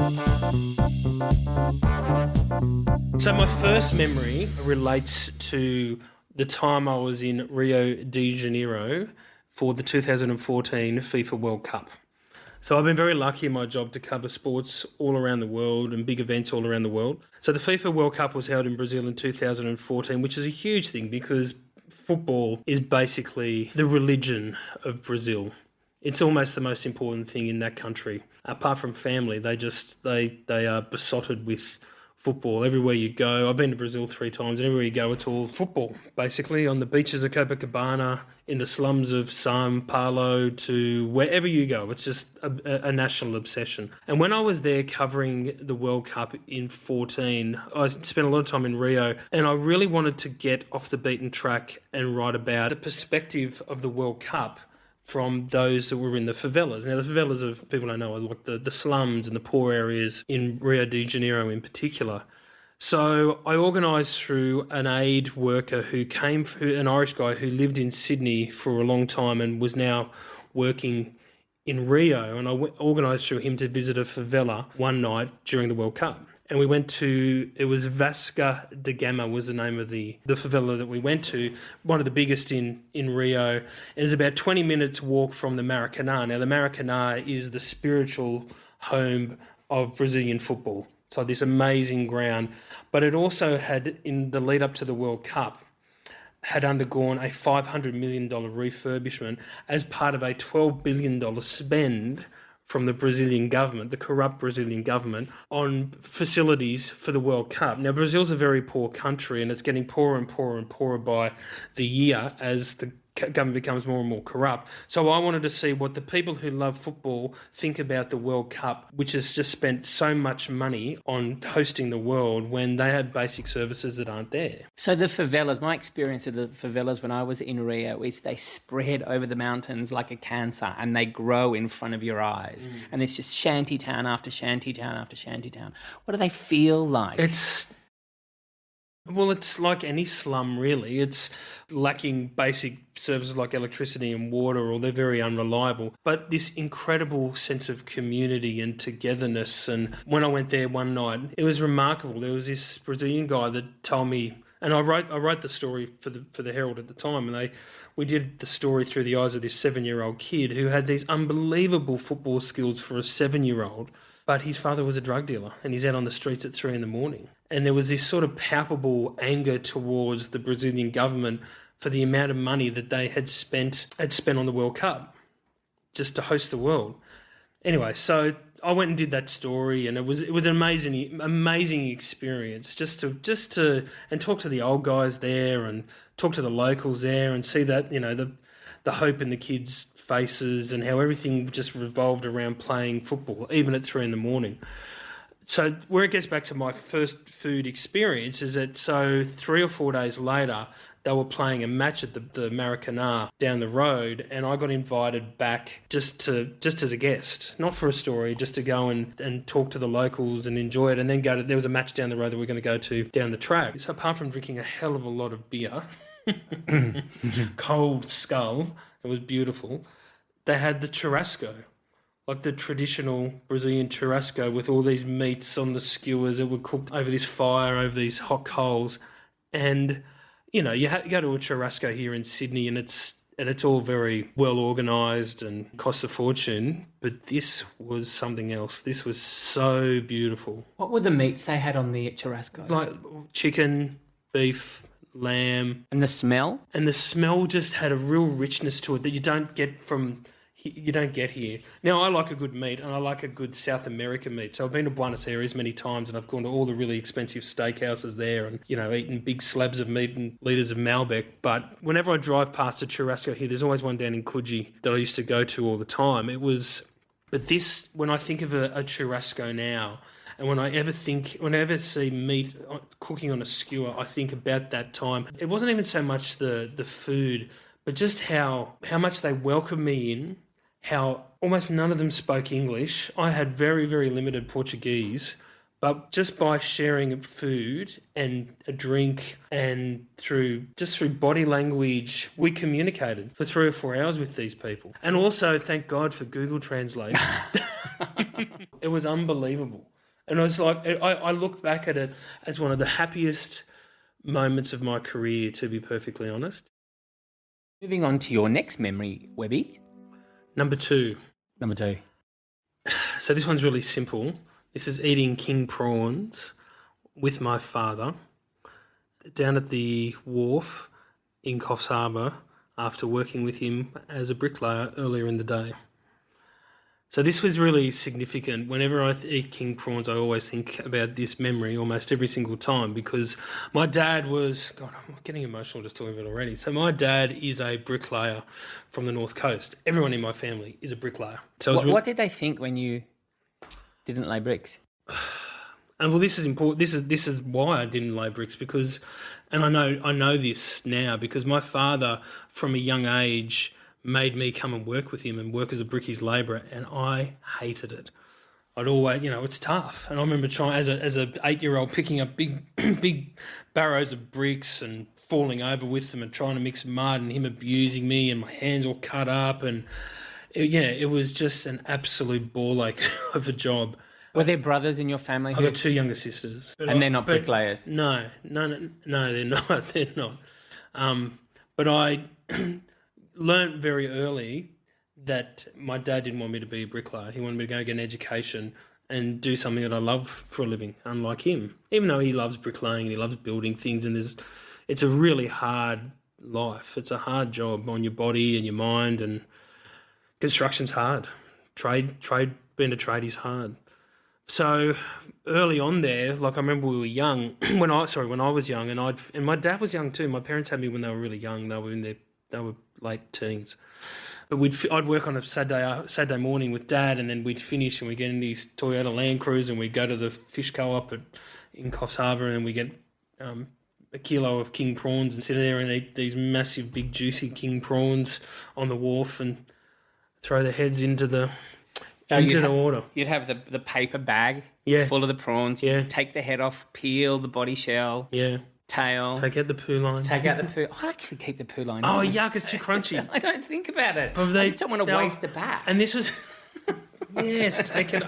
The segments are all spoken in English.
So my first memory relates to the time I was in Rio de Janeiro for the 2014 FIFA World Cup. So I've been very lucky in my job to cover sports all around the world and big events all around the world. So the FIFA World Cup was held in Brazil in 2014, which is a huge thing because football is basically the religion of Brazil. It's almost the most important thing in that country. Apart from family, they are besotted with football. Everywhere you go, I've been to Brazil 3 times, and everywhere you go, it's all football, basically, on the beaches of Copacabana, in the slums of São Paulo, to wherever you go. It's just a national obsession. And when I was there covering the World Cup in 14, I spent a lot of time in Rio, and I really wanted to get off the beaten track and write about the perspective of the World Cup from those that were in the favelas. Now, the favelas, of people don't know, are like the slums and the poor areas in Rio de Janeiro in particular. So I organised through an aid worker an Irish guy who lived in Sydney for a long time and was now working in Rio, and I organised through him to visit a favela one night during the World Cup. And we went to, it was Vasca da Gama was the name of the favela that we went to, one of the biggest in Rio. And it's about 20 minutes walk from the Maracanã. Now, the Maracanã is the spiritual home of Brazilian football. So this amazing ground. But it also had, in the lead up to the World Cup, had undergone a $500 million refurbishment as part of a $12 billion spend from the Brazilian government, the corrupt Brazilian government, on facilities for the World Cup. Now, Brazil's a very poor country, and it's getting poorer and poorer and poorer by the year as the government becomes more and more corrupt. So I wanted to see what the people who love football think about the World Cup, which has just spent so much money on hosting the world when they have basic services that aren't there. So the favelas, my experience of the favelas when I was in Rio is they spread over the mountains like a cancer and they grow in front of your eyes. And it's just shanty town after shanty town after shanty town. What do they feel like? It's like any slum, really. It's lacking basic services like electricity and water, or they're very unreliable. But this incredible sense of community and togetherness. And when I went there one night, it was remarkable. There was this Brazilian guy that told me, and I wrote the story for the Herald at the time, and we did the story through the eyes of this 7-year-old kid who had these unbelievable football skills for a 7-year-old. But his father was a drug dealer and he's out on the streets at 3 a.m. And there was this sort of palpable anger towards the Brazilian government for the amount of money that they had spent on the World Cup just to host the world. Anyway, so I went and did that story, and it was an amazing experience just to and talk to the old guys there and talk to the locals there and see that, you know, the hope in the kids' faces and how everything just revolved around playing football, even at 3 a.m. So where it gets back to my first food experience is that 3 or 4 days later, they were playing a match at the Maracanã down the road, and I got invited back just as a guest, not for a story, just to go and talk to the locals and enjoy it, and then there was a match down the road that we were going to go to down the track. So apart from drinking a hell of a lot of beer, cold skull, it was beautiful. They had the churrasco, like the traditional Brazilian churrasco with all these meats on the skewers that were cooked over this fire, over these hot coals. And, you know, you go to a churrasco here in Sydney and it's all very well organised and costs a fortune, but this was something else. This was so beautiful. What were the meats they had on the churrasco? Like chicken, beef, lamb. And the smell? And the smell just had a real richness to it that you don't get here. Now, I like a good meat and I like a good South American meat. So I've been to Buenos Aires many times and I've gone to all the really expensive steakhouses there and, you know, eaten big slabs of meat and litres of Malbec. But whenever I drive past a churrasco here, there's always one down in Coogee that I used to go to all the time. But this, when I think of a churrasco now, and when I ever see meat cooking on a skewer, I think about that time. It wasn't even so much the food, but just how much they welcomed me in, how almost none of them spoke English. I had very, very limited Portuguese, but just by sharing food and a drink and through body language, we communicated for 3 or 4 hours with these people. And also, thank God for Google Translate. It was unbelievable. And I was like, I look back at it as one of the happiest moments of my career, to be perfectly honest. Moving on to your next memory, Webby. Number 2. Number 2. So this one's really simple. This is eating king prawns with my father down at the wharf in Coffs Harbour after working with him as a bricklayer earlier in the day. So this was really significant. Whenever I eat king prawns, I always think about this memory almost every single time, because my dad was... God, I'm getting emotional just talking about it already. So my dad is a bricklayer from the North Coast. Everyone in my family is a bricklayer. So What did they think when you didn't lay bricks? And well, this is important. This is why I didn't lay bricks, because, and I know this now, because my father, from a young age, made me come and work with him and work as a brickies labourer, and I hated it. I'd always, it's tough. And I remember trying as a 8-year-old picking up big barrows of bricks and falling over with them and trying to mix mud, and him abusing me and my hands all cut up, and it was just an absolute ball ache of a job. Were there brothers in your family? I've got 2 younger sisters. And they're not bricklayers? No, they're not. They're not. But I learnt very early that my dad didn't want me to be a bricklayer. He wanted me to go get an education and do something that I love for a living, unlike him. Even though he loves bricklaying and he loves building things, and it's a really hard life. It's a hard job on your body and your mind, and construction's hard. Being a tradie's hard. So early on there, like I remember we were young, when I was young, and my dad was young too. My parents had me when they were really young. They were late teens. But I'd work on a Saturday morning with Dad, and then we'd finish and we'd get in these Toyota Land Cruisers and we'd go to the fish co-op in Coffs Harbour, and we get a kilo of king prawns and sit there and eat these massive, big, juicy king prawns on the wharf and throw their heads into the water. You'd have the paper bag full of the prawns. Yeah. Take the head off, peel the body shell. Yeah. Tail. Take out the poo line. Take out the poo. I actually keep the poo line. Oh, yuck, it's too crunchy. I don't think about it. I just don't want to waste the back. And this was... Yes, take it...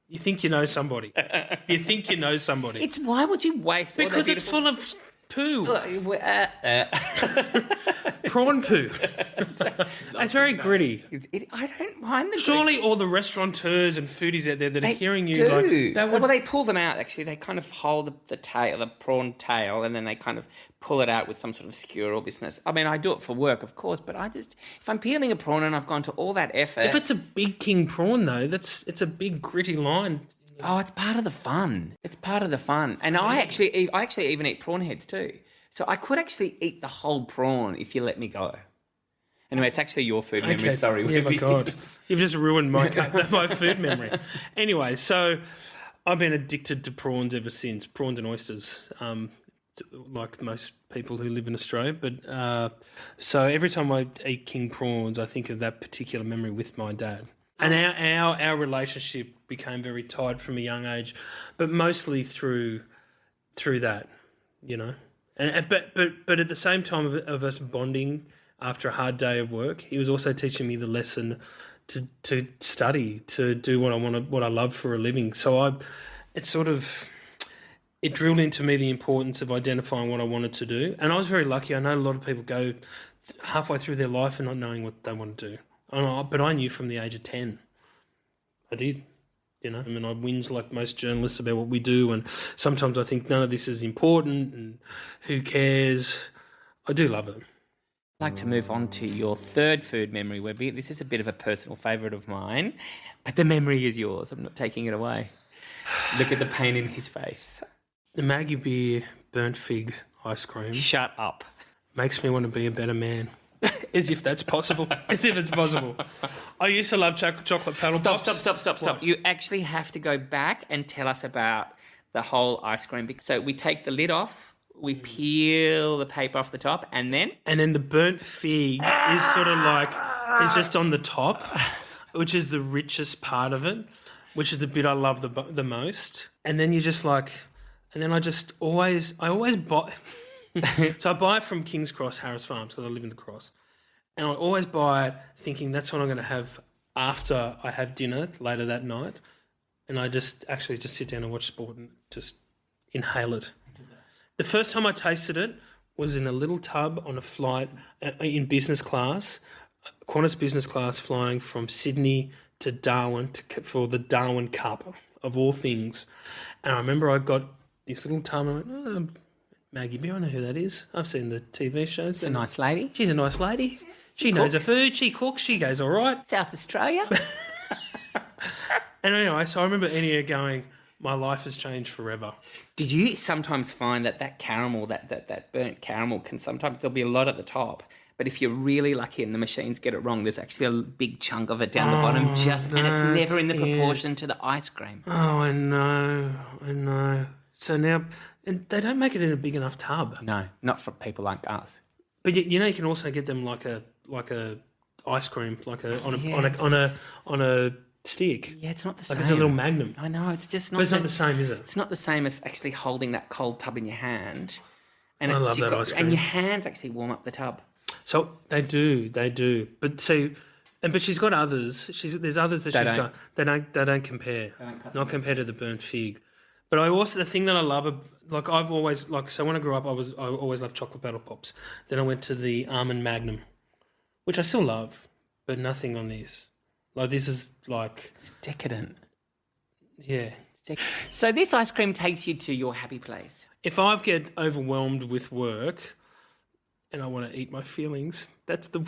You think you know somebody. It's why would you waste all because that it's full of poo. Prawn Prawn poo. It's very gritty. I don't mind the Surely all the restaurateurs and foodies out there that are hearing you do. like... Well, they pull them out, actually. They kind of hold the tail, the prawn tail, and then they kind of pull it out with some sort of skewer or business. I mean, I do it for work, of course, but if I'm peeling a prawn and I've gone to all that effort... If it's a big king prawn, though, it's a big gritty line. Oh, it's part of the fun. And I actually even eat prawn heads too. So I could actually eat the whole prawn if you let me go. Anyway, it's actually your food memory. Sorry. Yeah, my God. You've just ruined my food memory. Anyway, so I've been addicted to prawns ever since. Prawns and oysters, like most people who live in Australia. But so every time I eat king prawns, I think of that particular memory with my dad. And our relationship became very tight from a young age, but mostly through that, And but at the same time of us bonding after a hard day of work, he was also teaching me the lesson to study, to do what I love for a living. So it drilled into me the importance of identifying what I wanted to do. And I was very lucky. I know a lot of people go halfway through their life and not knowing what they want to do. But I knew from the age of 10. I did, I mean, I whinge like most journalists about what we do, and sometimes I think none of this is important and who cares. I do love it. I'd like to move on to your third food memory, Webby. This is a bit of a personal favourite of mine, but the memory is yours. I'm not taking it away. Look at the pain in his face. The Maggie Beer burnt fig ice cream. Shut up. Makes me want to be a better man. As if that's possible. As if it's possible. I used to love chocolate paddle pops. Stop. You actually have to go back and tell us about the whole ice cream. So we take the lid off, we peel the paper off the top, and then? And then the burnt fig is sort of like, is just on the top, which is the richest part of it, which is the bit I love the most. And then you just like, and then I always buy... So I buy it from King's Cross, Harris Farms, because I live in the Cross. And I always buy it thinking that's what I'm going to have after I have dinner later that night. and I just sit down and watch sport and just inhale it. The first time I tasted it was in a little tub on a flight in business class, Qantas business class, flying from Sydney to Darwin for the Darwin Cup, of all things. And I remember I got this little tub and I went, oh, Maggie Beer, I know who that is. I've seen the TV shows. She's a nice lady. She's a nice lady. She knows her food. She cooks. She goes all right. South Australia. And anyway, so I remember eating it going, my life has changed forever. Did you sometimes find that caramel, that burnt caramel, there'll be a lot at the top, but if you're really lucky and the machines get it wrong, there's actually a big chunk of it down the bottom, and it's never in the proportion to the ice cream. Oh, I know. So now, and they don't make it in a big enough tub. No, not for people like us. But you know, you can also get them like a ice cream, on a stick. Yeah, it's not the same. Like it's a little Magnum. I know, it's just not. But it's not the same, is it? It's not the same as actually holding that cold tub in your hand. And I love that ice cream. And your hands actually warm up the tub. So they do. But but she's got others. There's others that she's got. They don't compare. Not compared to the burnt fig. But the thing that I love, like I've always so when I grew up, I always loved chocolate battle pops. Then I went to the almond Magnum, which I still love, but nothing on this. Like this is like it's decadent. Yeah. So this ice cream takes you to your happy place. If I get overwhelmed with work and I want to eat my feelings, that's the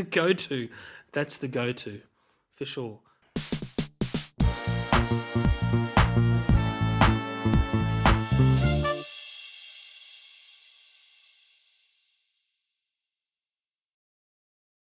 go-to. That's the go-to for sure.